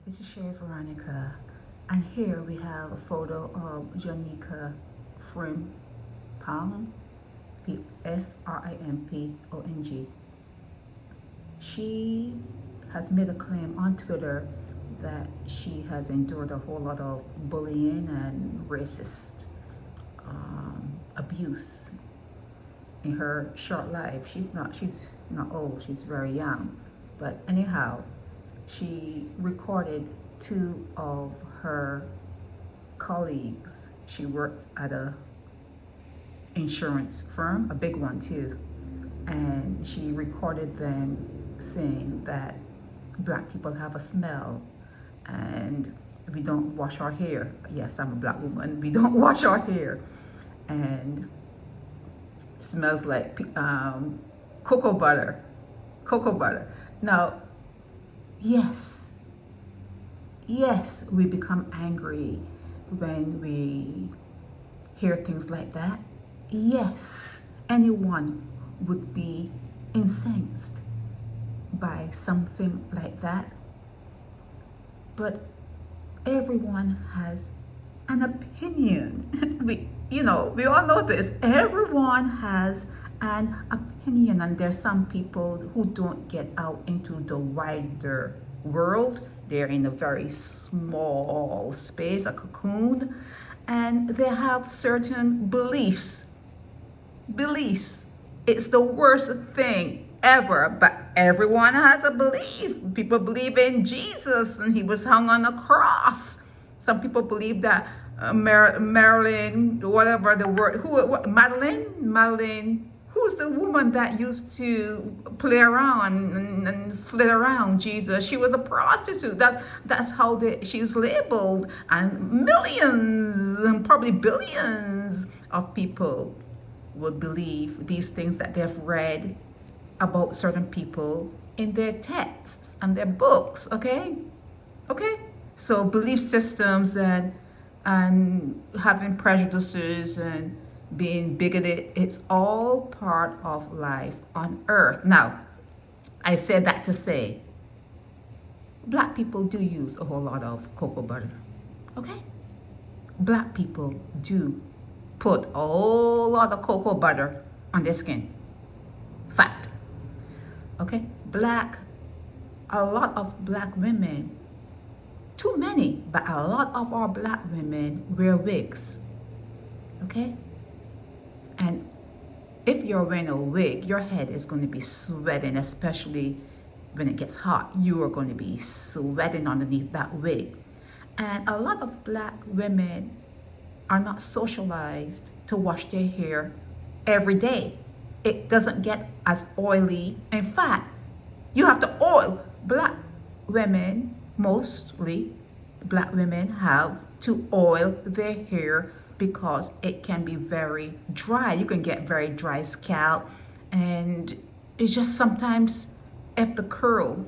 This is Sherry Veronica, and here we have a photo of Janika Frimpong, Frimpong. She has made a claim on Twitter that she has endured a whole lot of bullying and racist abuse in her short life. She's not old, she's very young. But anyhow, she recorded two of her colleagues. She worked at a insurance firm, a big one too, and she recorded them saying that black people have a smell and we don't wash our hair. Yes, I'm a black woman. We don't wash our hair, and smells like cocoa butter. Now, yes, we become angry when we hear things like that. Yes, anyone would be incensed by something like that. But everyone has an opinion. we all know this. Everyone has an opinion, and there's some people who don't get out into the wider world. They're in a very small space, a cocoon, and they have certain beliefs. It's the worst thing ever, but everyone has a belief. People believe in Jesus and he was hung on a cross. Some people believe that Marilyn, whatever the word, Madeline, who's the woman that used to play around and flit around Jesus? She was a prostitute. That's how she's labeled, and millions and probably billions of people would believe these things that they've read about certain people in their texts and their books. Okay, so belief systems and having prejudices and being bigoted, it's all part of life on earth. Now, I said that to say black people do use a whole lot of cocoa butter. Okay, black people do put a whole lot of cocoa butter on their skin. Fact. Okay, a lot of black women, too many, but a lot of our black women wear wigs. Okay, and if you're wearing a wig, your head is going to be sweating, especially when it gets hot. You are going to be sweating underneath that wig. And a lot of black women are not socialized to wash their hair every day. It doesn't get as oily. In fact, you have to oil. Black women, mostly black women, have to oil their hair because it can be very dry. You can get very dry scalp, and it's just sometimes if the curl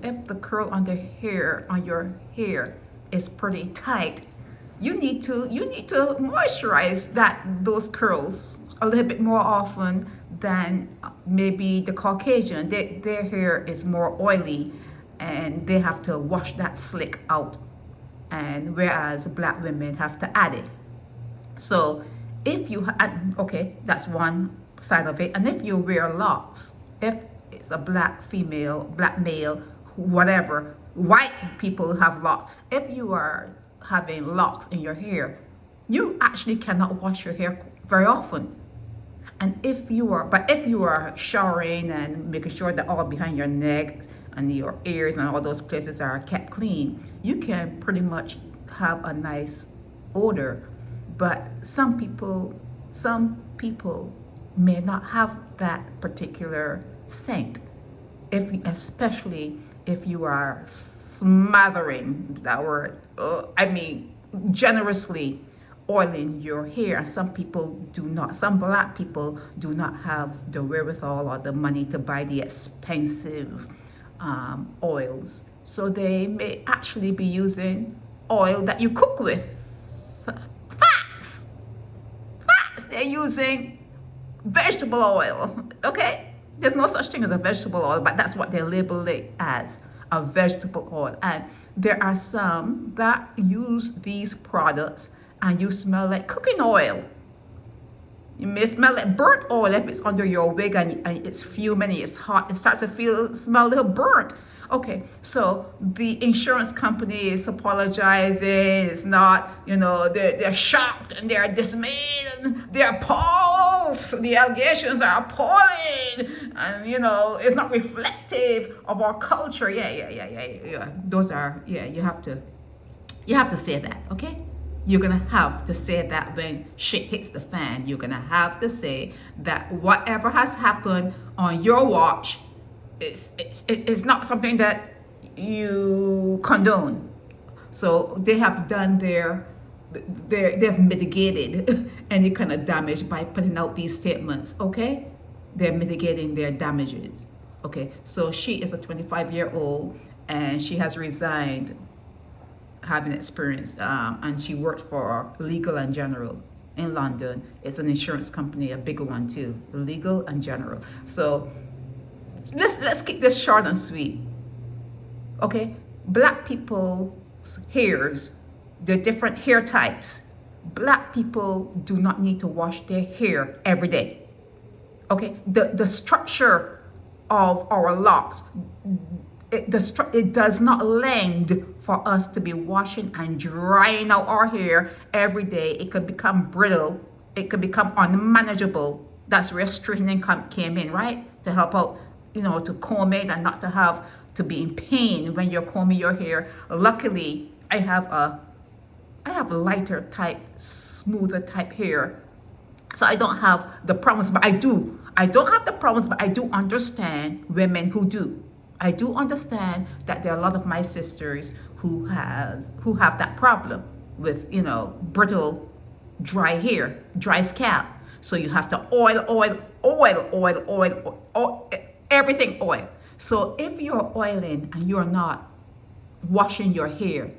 on your hair is pretty tight, you need to moisturize those curls a little bit more often than maybe the Caucasian. Their hair is more oily and they have to wash that slick out, and whereas black women have to add it. So if you okay, that's one side of it. And if you wear locks, if it's a black female, black male, whatever, white people have locks. If you are having locks in your hair, you actually cannot wash your hair very often. And if you are showering and making sure that all behind your neck and your ears and all those places are kept clean, you can pretty much have a nice odor. But some people may not have that particular scent, especially if you are smothering, that word, generously oiling your hair. Some black people do not have the wherewithal or the money to buy the expensive oils. So they may actually be using oil that you cook with. Facts. They're using vegetable oil. Okay? There's no such thing as a vegetable oil, but that's what they label it as. a vegetable oil. And there are some that use these products and you smell like cooking oil. You may smell like burnt oil if it's under your wig and it's fuming, it's hot, it starts to smell a little burnt. Okay, so the insurance company is apologizing. It's not, they're shocked and they're dismayed and they're appalled. The allegations are appalling, and it's not reflective of our culture. Yeah. Those are, you have to say that, okay? You're gonna have to say that when shit hits the fan. You're gonna have to say that whatever has happened on your watch, it's not something that you condone. So they have done they've mitigated any kind of damage by putting out these statements, okay? They're mitigating their damages, okay? So she is a 25-year-old and she has resigned having experience, and she worked for Legal and General in London. It's an insurance company, a bigger one too, Legal and General. So let's keep this short and sweet, okay? Black people's hairs, they're different hair types. Black people do not need to wash their hair every day, okay? The structure of our locks, it does not lend for us to be washing and drying out our hair every day. It could become brittle. It could become unmanageable. That's where straightening came in, right? To help out, to comb it and not to have to be in pain when you're combing your hair. Luckily, I have a lighter type, smoother type hair. So I don't have the problems, but I don't have the problems, but I do understand women who do. I do understand that there are a lot of my sisters who have that problem with, brittle, dry hair, dry scalp. So you have to oil, everything oil. So if you're oiling and you're not washing your hair,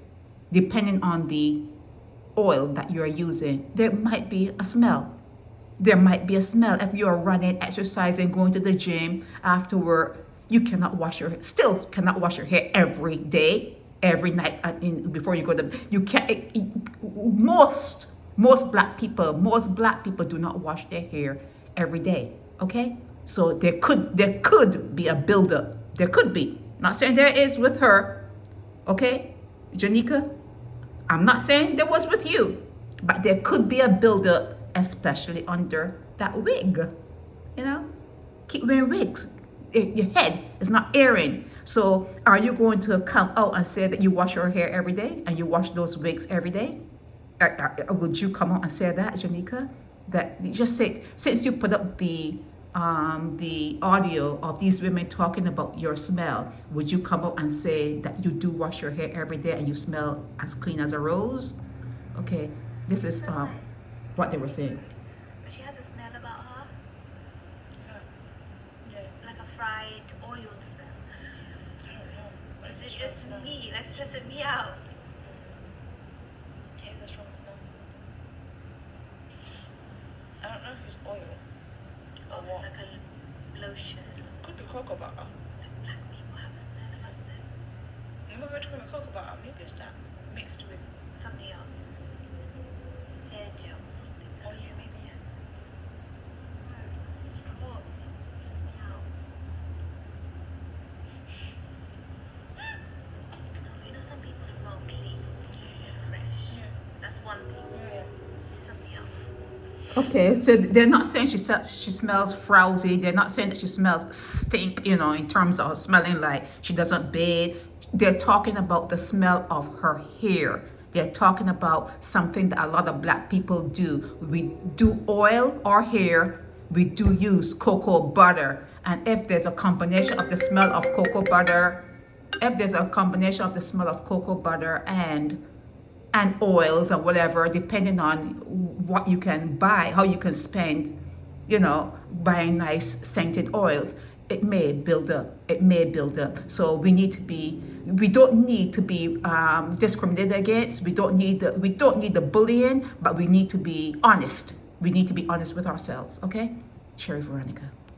depending on the oil that you're using, there might be a smell. There might be a smell if you're running, exercising, going to the gym afterward. You cannot still cannot wash your hair every day, every night before you go to bed. You can't. Most black people do not wash their hair every day. Okay, so there could be a buildup. There could be. Not saying there is with her. Okay, Janika. I'm not saying there was with you, but there could be a buildup, especially under that wig. Keep wearing wigs. Your head is not airing. So are you going to come out and say that you wash your hair every day and you wash those wigs every day? Would you come out and say that, Janika? That you just say, since you put up the audio of these women talking about your smell, would you come out and say that you do wash your hair every day and you smell as clean as a rose? Okay, this is what they were saying. She has a smell about her. Like a fried oil smell. Is it just me? Like stressing me out. It is a strong smell. I don't know if it's oil. Oh, it's like a lotion. Could be cocoa butter. Like black people have a smell about them. Maybe we're talking about cocoa butter. Maybe it's that mixed with. Something else. Hair gel or something. Oh yeah, maybe yeah. Strong. Stress me out. No, some people smell clean, fresh. Yeah. That's one thing. Yeah. Something else. Okay, so they're not saying she smells frowsy. They're not saying that she smells stink, in terms of smelling like she doesn't bathe. They're talking about the smell of her hair. They're talking about something that a lot of black people do. We do oil our hair. We do use cocoa butter. And if there's a combination of the smell of cocoa butter, and oils or whatever, depending on what you can buy, how you can spend, buying nice scented oils, it may build up. So we don't need to be discriminated against. We don't need the bullying, but we need to be honest. We need to be honest with ourselves, okay? Sherry Veronica.